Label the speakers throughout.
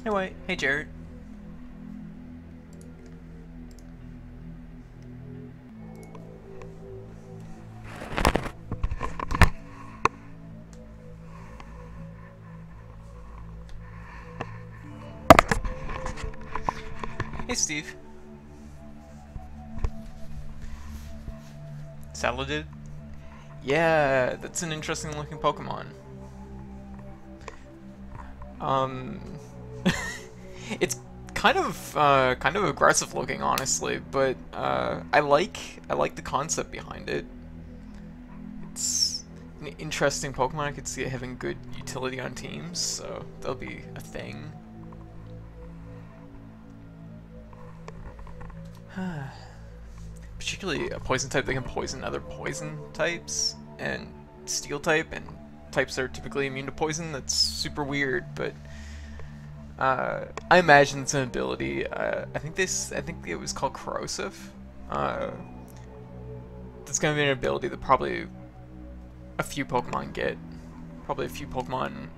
Speaker 1: Hey, White. Hey, Jared. Hey, Steve. Saladin? Yeah, that's an interesting looking Pokemon. Um, it's kind of aggressive looking, honestly, but I like the concept behind it. It's an interesting Pokemon. I could see it having good utility on teams, so that'll be a thing. Particularly a poison type that can poison other poison types, and steel type, and types that are typically immune to poison. That's super weird, but I imagine it's an ability. I think it was called corrosive. That's gonna be an ability that probably a few Pokemon get. Probably a few Pokemon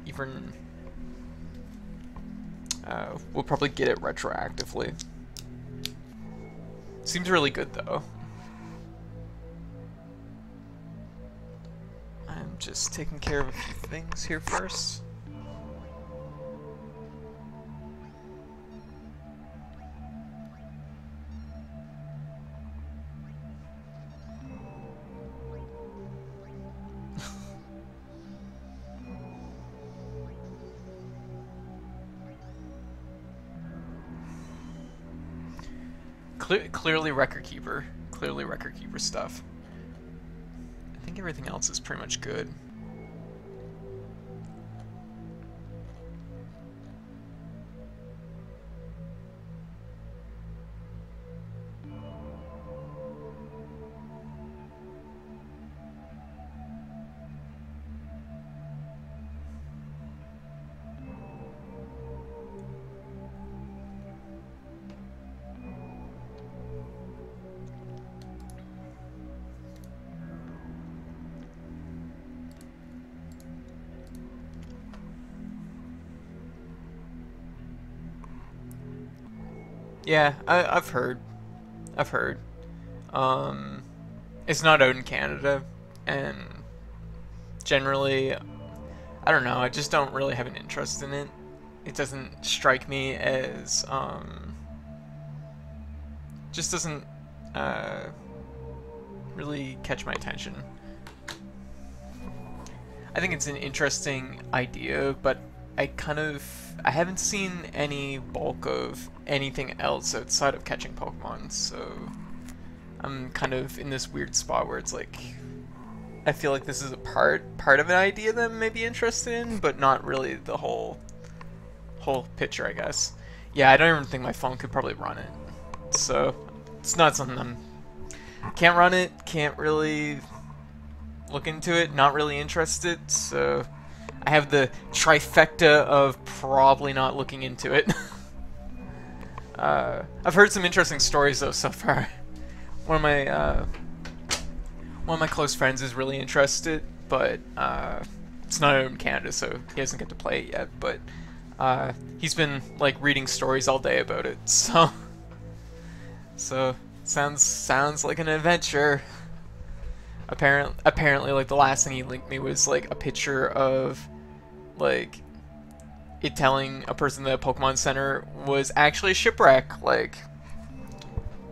Speaker 1: even will probably get it retroactively. Seems really good though. I'm just taking care of a few things here first. Clearly record keeper. Clearly record keeper stuff. I think everything else is pretty much good. Yeah, I've heard. I've heard. Um, it's not out in Canada, and generally, I don't know, I just don't really have an interest in it. It doesn't strike me as, just doesn't, really catch my attention. I think it's an interesting idea, but I haven't seen any bulk of anything else outside of catching Pokemon, so I'm kind of in this weird spot where it's like, I feel like this is a part of an idea that I may be interested in, but not really the whole picture, I guess. Yeah, I don't even think my phone could probably run it, so it's not something can't run it, can't really look into it, not really interested, so I have the trifecta of probably not looking into it. I've heard some interesting stories though so far. One of my close friends is really interested, but it's not out in Canada, so he doesn't get to play it yet. But he's been like reading stories all day about it, so sounds like an adventure. Apparently, like the last thing he linked me was like a picture of like it telling a person that a Pokemon Center was actually a shipwreck, like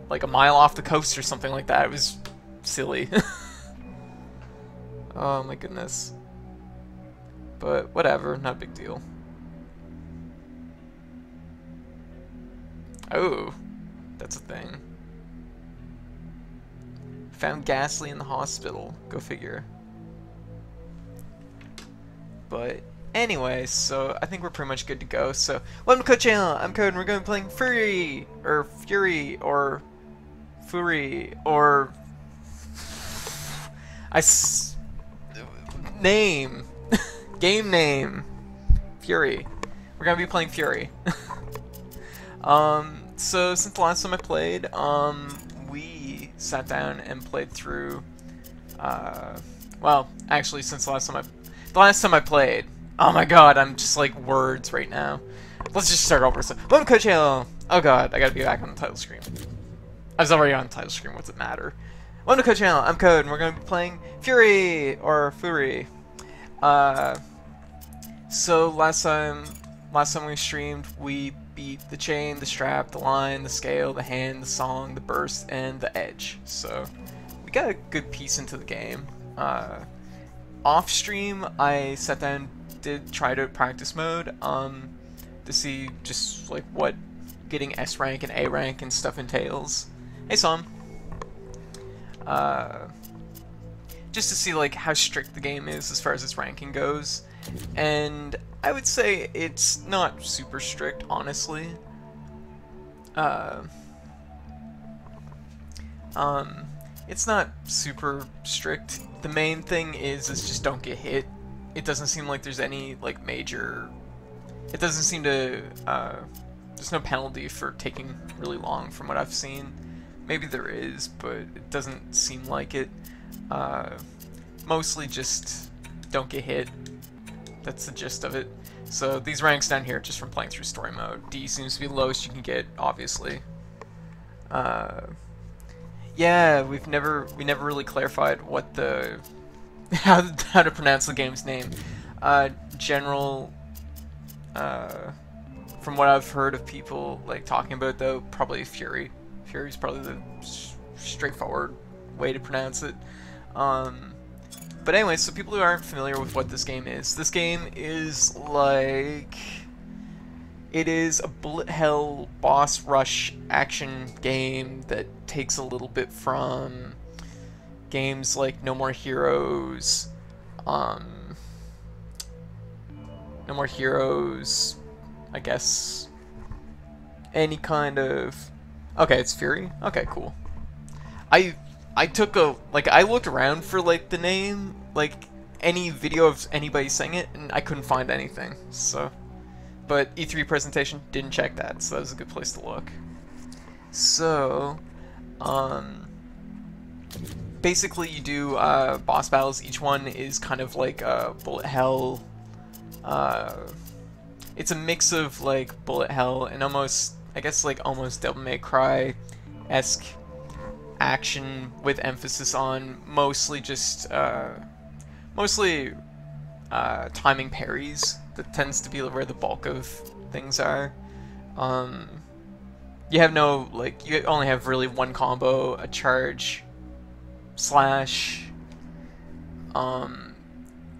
Speaker 1: a mile off the coast or something like that. It was silly. Oh my goodness. But whatever, not a big deal. Oh, that's a thing. Found Ghastly in the hospital. Go figure. But anyway, so I think we're pretty much good to go. So welcome to Code Channel. I'm Code, and we're going to be playing Furi or Furi or Furi or name game name Furi. We're gonna be playing Furi. So since the last time I played, we sat down and played through. Well, actually, since the last time I played. Oh my god, I'm just like words right now. The let's just start over. So, welcome to Code Channel. Oh god, I gotta be back on the title screen. I was already on the title screen. What's it matter? Welcome to Code Channel. I'm Code, and we're gonna be playing Furi or Furi. So last time we streamed, we beat the chain, the strap, the line, the scale, the hand, the song, the burst, and the edge. So we got a good piece into the game. Off stream, I sat down, did try to practice mode, to see just like what getting S rank and A rank and stuff entails. Hey, Sam. Just to see like how strict the game is as far as its ranking goes, and I would say it's not super strict, honestly. It's not super strict. The main thing is just don't get hit. It doesn't seem like there's any like major. It doesn't seem to. There's no penalty for taking really long, from what I've seen. Maybe there is, but it doesn't seem like it. Mostly just don't get hit. That's the gist of it. So these ranks down here, just from playing through story mode. D seems to be the lowest you can get, obviously. Yeah, we never really clarified what the how to pronounce the game's name. General. From what I've heard of people like talking about, though, probably Furi. Furi's probably the straightforward way to pronounce it. But anyway, so people who aren't familiar with what this game is like, it is a bullet hell boss rush action game that takes a little bit from games like No More Heroes, I guess any kind of. Okay, it's Furi. Okay, cool. I took a I looked around for like the name, like any video of anybody saying it, and I couldn't find anything. So, but E3 presentation didn't check that, so that was a good place to look. So, basically you do boss battles. Each one is kind of like a bullet hell. It's a mix of like bullet hell and almost, I guess, like almost Devil May Cry-esque action with emphasis on mostly just timing parries. That tends to be where the bulk of things are. You have no, like, you only have really one combo, a charge slash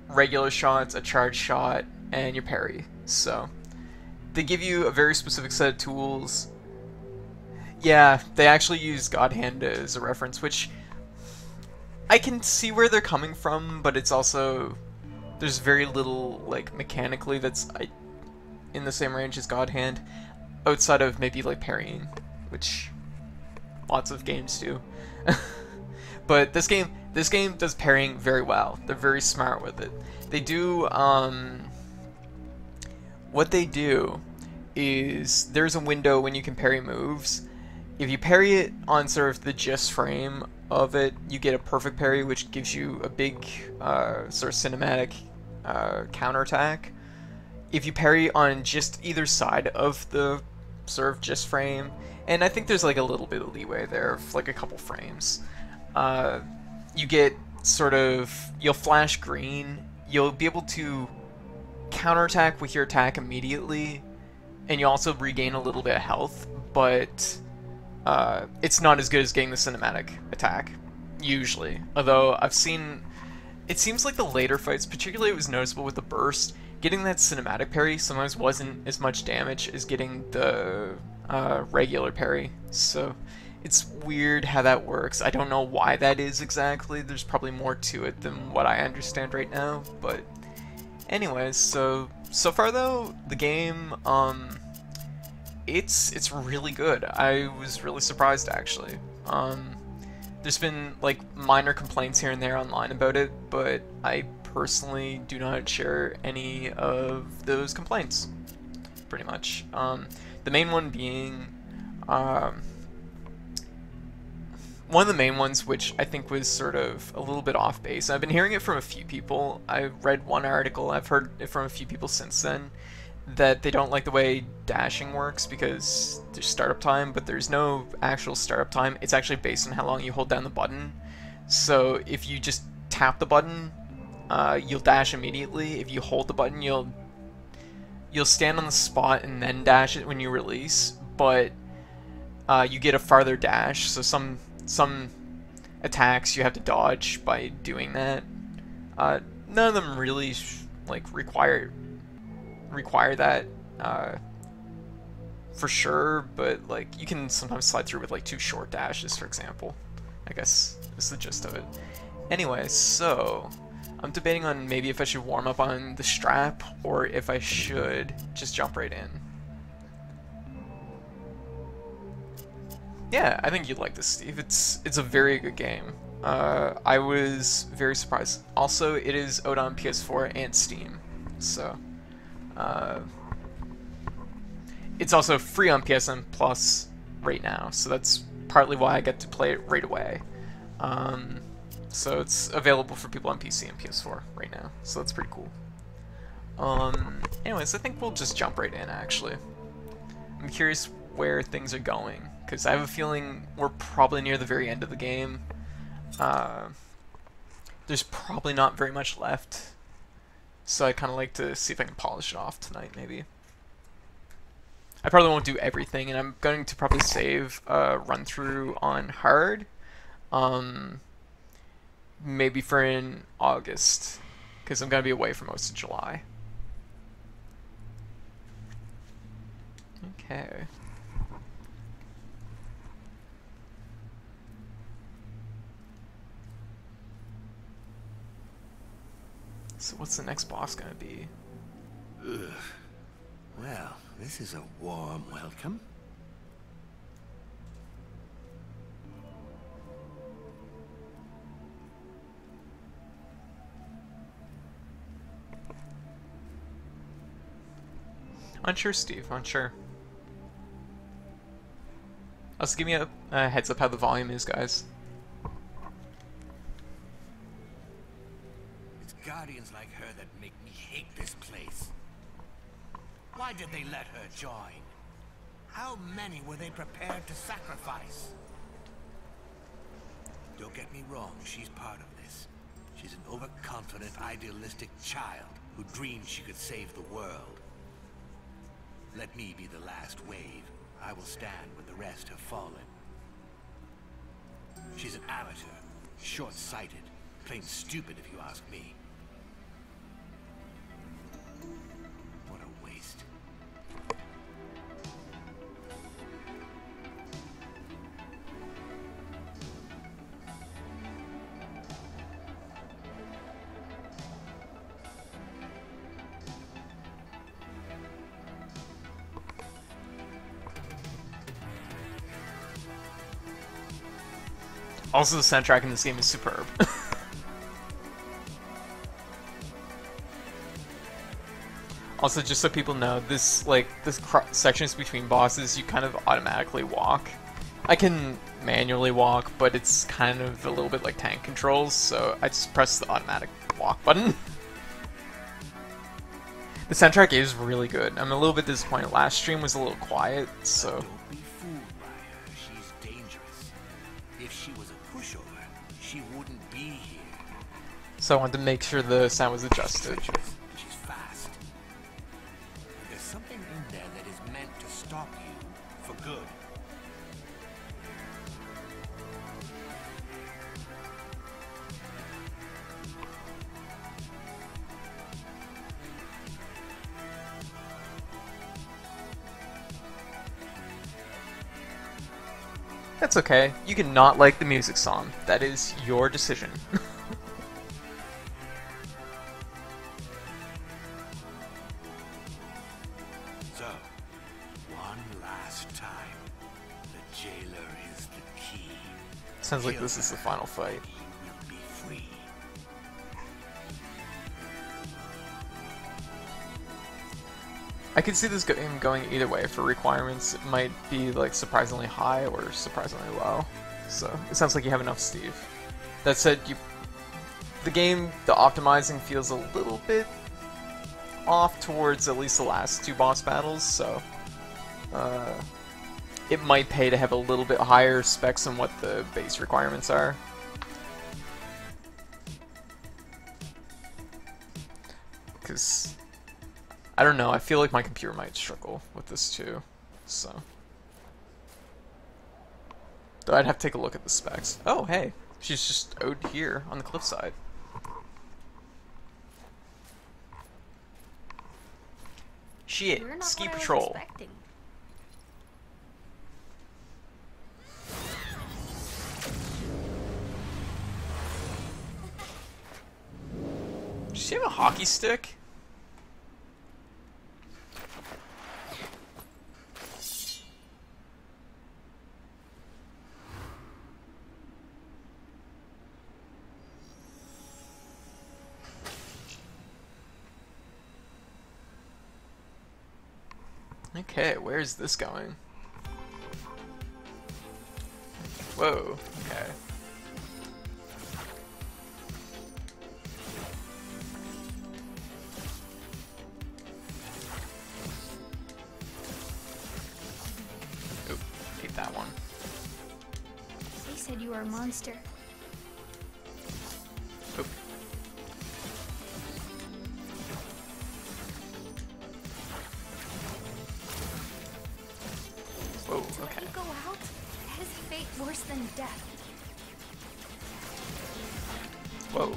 Speaker 1: regular shots, a charge shot, and your parry. So they give you a very specific set of tools. Yeah, they actually use God Hand as a reference, which I can see where they're coming from, but it's also, there's very little like mechanically that's in the same range as God Hand, outside of maybe like parrying, which lots of games do. But this game does parrying very well. They're very smart with it. They do what they do is there's a window when you can parry moves. If you parry it on sort of the gist frame of it, you get a perfect parry, which gives you a big sort of cinematic counterattack. If you parry on just either side of the sort of gist frame, and I think there's like a little bit of leeway there, of like a couple frames, you get sort of, you'll flash green, you'll be able to counterattack with your attack immediately, and you also regain a little bit of health, but it's not as good as getting the cinematic attack, usually. Although I've seen, it seems like the later fights, particularly it was noticeable with the burst, getting that cinematic parry sometimes wasn't as much damage as getting the regular parry. So it's weird how that works. I don't know why that is exactly. There's probably more to it than what I understand right now, but anyways, so far though, the game, it's really good. I was really surprised, actually. There's been like minor complaints here and there online about it, but I personally do not share any of those complaints, pretty much. The main one being, one of the main ones, which I think was sort of a little bit off base. I've been hearing it from a few people. I read one article, I've heard it from a few people since then, that they don't like the way dashing works because there's startup time, but there's no actual startup time. It's actually based on how long you hold down the button. So if you just tap the button, you'll dash immediately. If you hold the button, you'll stand on the spot and then dash it when you release, but you get a farther dash. So some attacks you have to dodge by doing that. None of them really like require that for sure, but like you can sometimes slide through with like 2 short dashes, for example. I guess is the gist of it. Anyway, so I'm debating on maybe if I should warm up on the strap or if I should just jump right in. Yeah, I think you'd like this, Steve. It's a very good game. I was very surprised. Also, it is out on PS4 and Steam, so it's also free on PSN Plus right now, so that's partly why I get to play it right away. So it's available for people on PC and PS4 right now, so that's pretty cool. Anyways, I think we'll just jump right in, actually. I'm curious where things are going, because I have a feeling we're probably near the very end of the game. There's probably not very much left, so I kind of like to see if I can polish it off tonight, maybe. I probably won't do everything, and I'm going to probably save a run-through on hard, maybe for in August, because I'm going to be away for most of July. Okay. So what's the next boss gonna be?
Speaker 2: Ugh. Well, this is a warm welcome.
Speaker 1: Unsure, Steve, unsure. Also, give me a heads up how the volume is, guys.
Speaker 2: It's guardians like her that make me hate this place. Why did they let her join? How many were they prepared to sacrifice? Don't get me wrong, she's part of this. She's an overconfident, idealistic child who dreamed she could save the world. Let me be the last wave. I will stand when the rest have fallen. She's an amateur, short-sighted, plain stupid if you ask me. What a waste.
Speaker 1: Also, the soundtrack in this game is superb. Also, just so people know, this sections between bosses, you kind of automatically walk. I can manually walk, but it's kind of a little bit like tank controls, so I just press the automatic walk button. The soundtrack is really good. I'm a little bit disappointed. Last stream was a little quiet, so...
Speaker 2: Don't be fooled by her. She's dangerous. If she was a pushover, she wouldn't be here.
Speaker 1: So I wanted to make sure the sound was adjusted.
Speaker 2: She's fast. There's something in there that is meant to stop you for good.
Speaker 1: That's okay. You can not like the music song. That is your decision.
Speaker 2: So, one last time. The jailer is the key.
Speaker 1: Sounds like this is the final fight.
Speaker 2: You will be free.
Speaker 1: I could see this game going either way. For requirements, it might be like surprisingly high or surprisingly low. So it sounds like you have enough, Steve. That said, the optimizing feels a little bit off towards at least the last 2 boss battles, so it might pay to have a little bit higher specs than what the base requirements are. Because, I don't know, I feel like my computer might struggle with this too, so. Though I'd have to take a look at the specs. Oh, hey, she's just out here on the cliffside. Shit, ski patrol. Does she have a hockey stick? Okay, where's this going? Whoa, okay. Oop, hate that one.
Speaker 3: They said you were a monster.
Speaker 1: Oop. Whoa, okay.
Speaker 3: Let you go out? That is a fate worse than death.
Speaker 1: Whoa.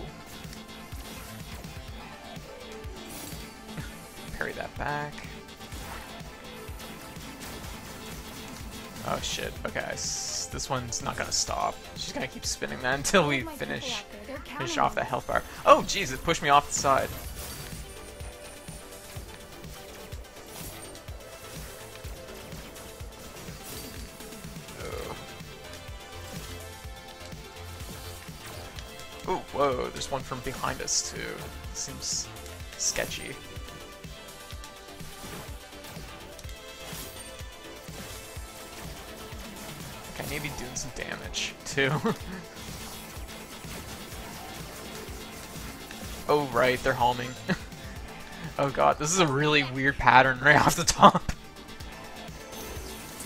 Speaker 1: Parry that back. Oh shit, okay, this one's not gonna stop. She's gonna keep spinning that until we finish off that health bar. Oh jeez, it pushed me off the side. Oh, whoa, there's one from behind us too. Seems sketchy. Okay, maybe doing some damage too. Oh right, they're homing. Oh god, this is a really weird pattern right off the top.
Speaker 3: To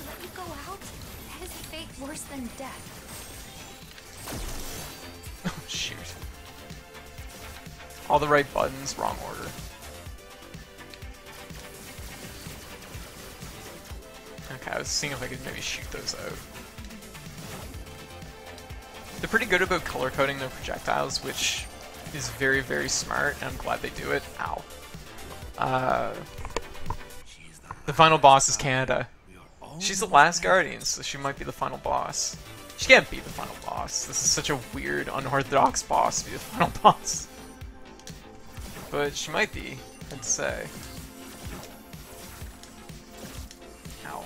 Speaker 3: let you go out? That is a fate worse than death.
Speaker 1: Oh shoot. All the right buttons, wrong order. Okay, I was seeing if I could maybe shoot those out. They're pretty good about color coding their projectiles, which is very, very smart, and I'm glad they do it. Ow. The final boss is Canada. She's the last Guardian, so she might be the final boss. She can't be the final boss. This is such a weird, unorthodox boss to be the final boss. But she might be, I'd say. Ow.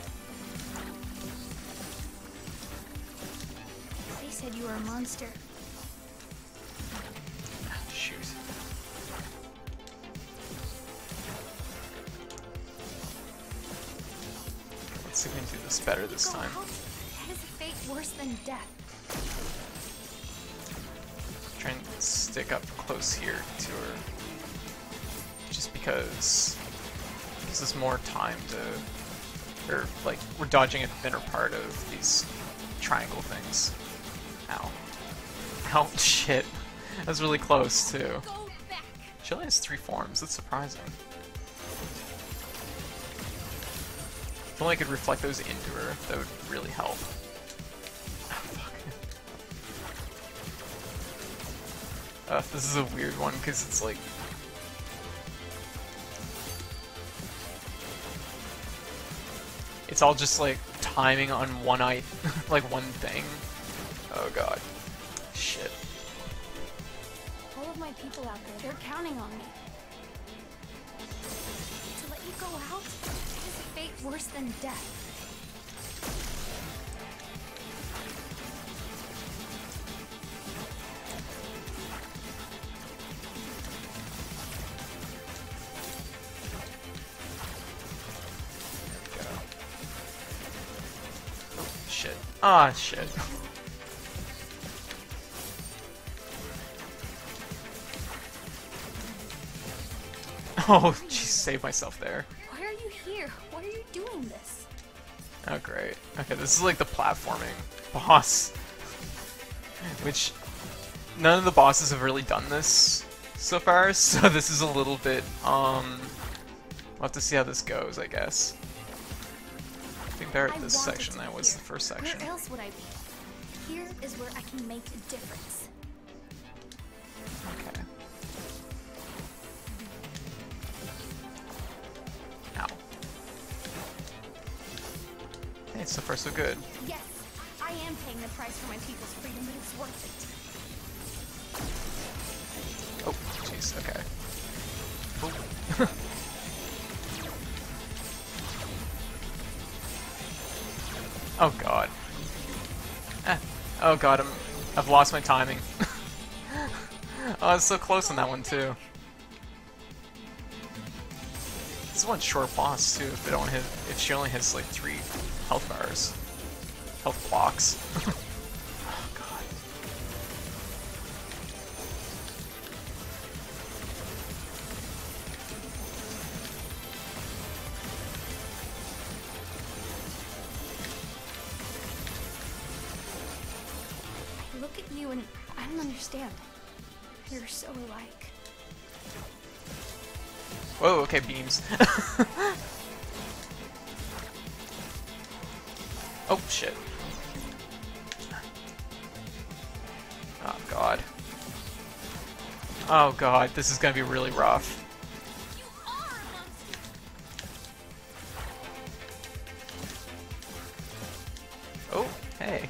Speaker 3: They said you were a monster.
Speaker 1: Shoot. Let's see if we can do this better this time.
Speaker 3: That is a fate worse than death.
Speaker 1: Try and stick up close here to her. Just because it gives us more time to, or like, we're dodging a thinner part of these triangle things. Ow. Ow, shit. That was really close too. She only has 3 forms, that's surprising. If only I could reflect those into her, that would really help. Oh, fuck. This is a weird one, because it's like... It's all just like timing on one like one thing. Oh god. Shit.
Speaker 3: All of my people out there, they're counting on me. To let you go out? That is a fate worse than death.
Speaker 1: Shit. Ah, shit. Oh, Jesus save myself there.
Speaker 3: Why are you here? Why are you doing this?
Speaker 1: Oh, great. Okay, this is like the platforming boss. Which, none of the bosses have really done this so far, so this is a little bit, we'll have to see how this goes, I guess. I think they're at this section. That was the first section.
Speaker 3: Where else would I be? Here is where I can make a difference.
Speaker 1: Okay. Ow. Hey, so far so good.
Speaker 3: Yes, I am paying the price for my people's freedom, but it's worth it.
Speaker 1: Oh, jeez, okay. Oh. Oh god. Oh god, I've lost my timing. Oh, I was so close on that one too. This one's short boss too. If they don't hit, if she only hits like 3 health bars, health blocks. Oh god.
Speaker 3: I look at you and I don't understand. You're so alike.
Speaker 1: Whoa, okay, beams. Oh, shit. Oh, God. Oh, God, this is gonna be really rough. Oh, hey.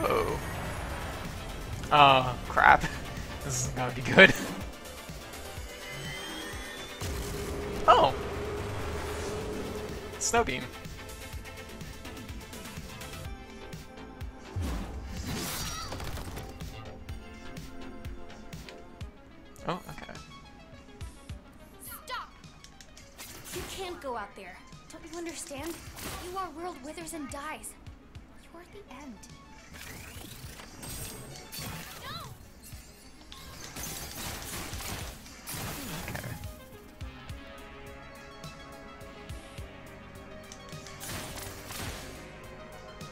Speaker 1: Oh. Oh, crap. This is gonna be good. Oh! Snow beam. Oh, okay.
Speaker 3: Stop! You can't go out there. Don't you understand? You are world withers and dies. You are the end.
Speaker 1: Okay.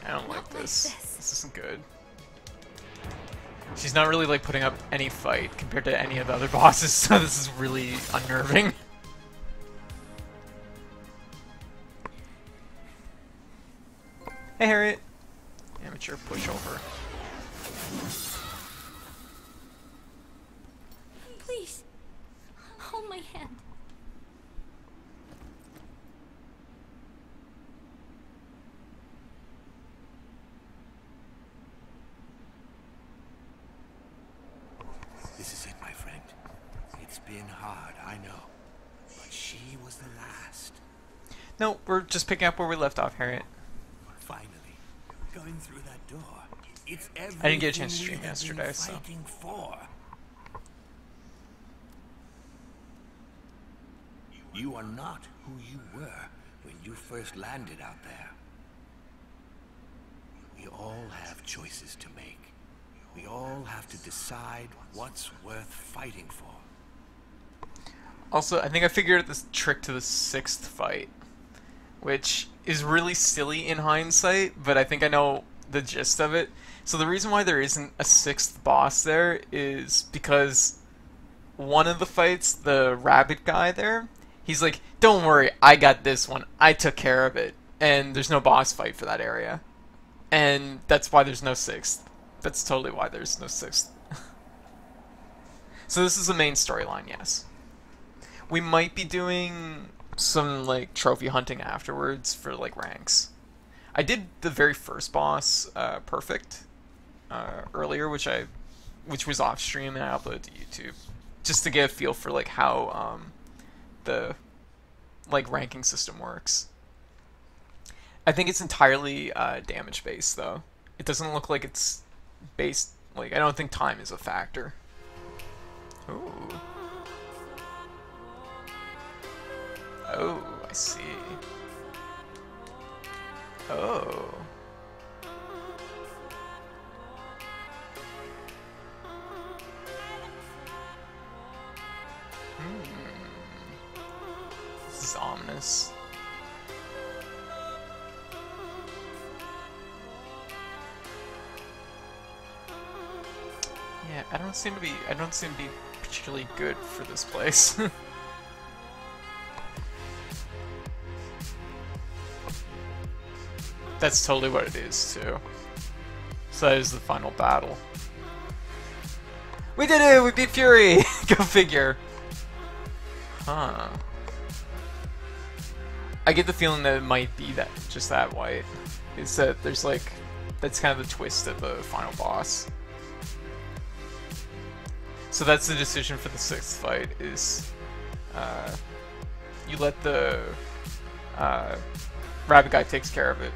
Speaker 1: I don't like this. This isn't good. She's not really like putting up any fight compared to any of the other bosses, so this is really unnerving. Hey, Harriet. Amateur pushover.
Speaker 3: Please, hold my hand.
Speaker 2: This is it, my friend. It's been hard, I know. But she was the last.
Speaker 1: No, we're just picking up where we left off, Harriet.
Speaker 2: Finally, going through that door. It's everything
Speaker 1: I didn't get a chance to
Speaker 2: we
Speaker 1: stream
Speaker 2: have been
Speaker 1: yesterday, so.
Speaker 2: fighting for. You are not who you were when you first landed out there. We all have choices to make. We all have to decide what's worth fighting for.
Speaker 1: Also, I think I figured out this trick to the 6th fight, which is really silly in hindsight, but I think I know the gist of it. So the reason why there isn't a 6th boss there is because one of the fights, the rabbit guy there, he's like, don't worry, I got this one. I took care of it. And there's no boss fight for that area. And that's why there's no 6th. That's totally why there's no 6th. So this is the main storyline, yes. We might be doing some like trophy hunting afterwards for like ranks. I did the very first boss perfect earlier, which was off stream, and I uploaded to YouTube just to get a feel for like how the like ranking system works. I think it's entirely damage based though. It doesn't look like it's based, like I don't think time is a factor. Ooh. Oh, I see. Oh. This is ominous. Yeah, I don't seem to be particularly good for this place. That's totally what it is, too. So that is the final battle. We did it! We beat Furi! Go figure. Huh. I get the feeling that it might be that just that white. Is that there's like, that's kind of the twist of the final boss. So that's the decision for the 6th fight, is you let the rabbit guy takes care of it.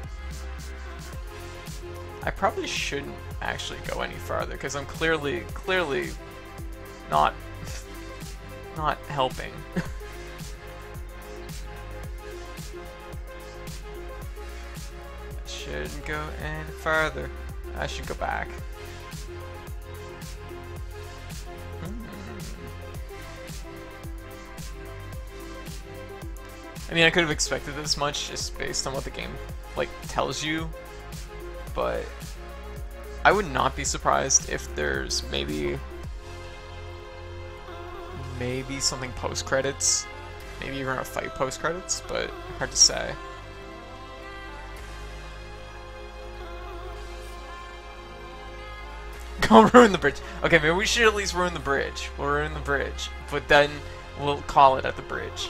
Speaker 1: I probably shouldn't actually go any farther because I'm clearly not helping. I shouldn't go any farther. I should go back. I mean, I could have expected this much just based on what the game like tells you, but I would not be surprised if there's maybe something post-credits, maybe even a fight post-credits, but hard to say. Go ruin the bridge. Okay, maybe we should at least ruin the bridge. We'll ruin the bridge, but then we'll call it at the bridge.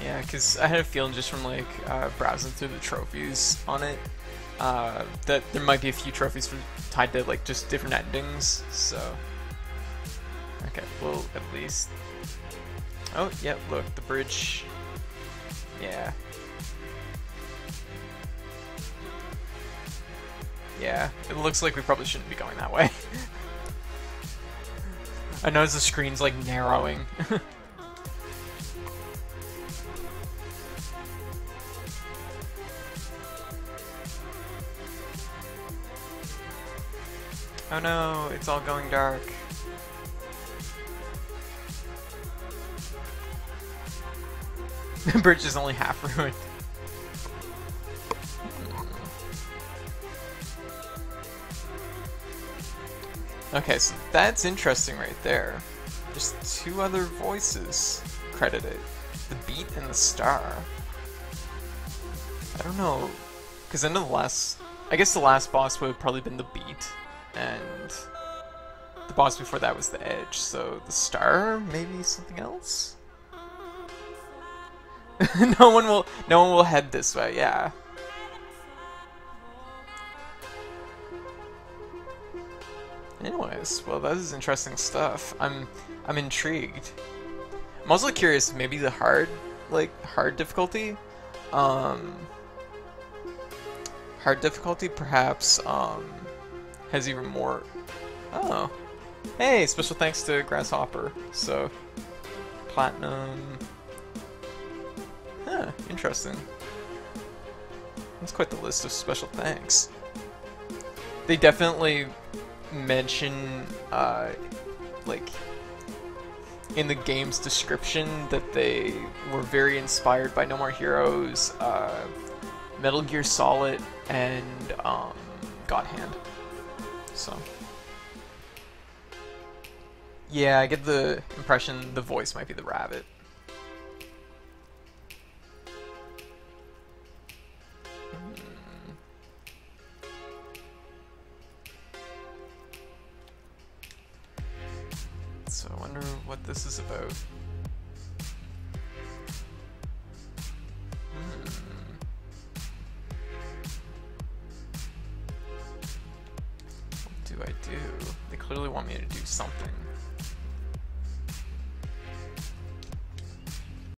Speaker 1: Yeah, because I had a feeling just from like browsing through the trophies on it that there might be a few trophies tied to like just different endings. So okay, well at least. Oh yeah, look, the bridge. Yeah. Yeah, it looks like we probably shouldn't be going that way. I notice the screen's like narrowing. Oh no, it's all going dark. The bridge is only half ruined. Okay, so that's interesting right there. There's 2 other voices credited. The beat and the star. I don't know, because I know I guess the last boss would have probably been the beat. And the boss before that was the edge, so the star, maybe something else? no one will head this way, yeah. Anyways, well that is interesting stuff. I'm intrigued. I'm also curious, maybe the hard difficulty? Hard difficulty perhaps has even more. Oh, hey! Special thanks to Grasshopper. So, platinum. Huh, interesting. That's quite the list of special thanks. They definitely mention, like, in the game's description that they were very inspired by No More Heroes, Metal Gear Solid, and God Hand. So, yeah, I get the impression the voice might be the rabbit. So I wonder what this is about. What do I do? They clearly want me to do something.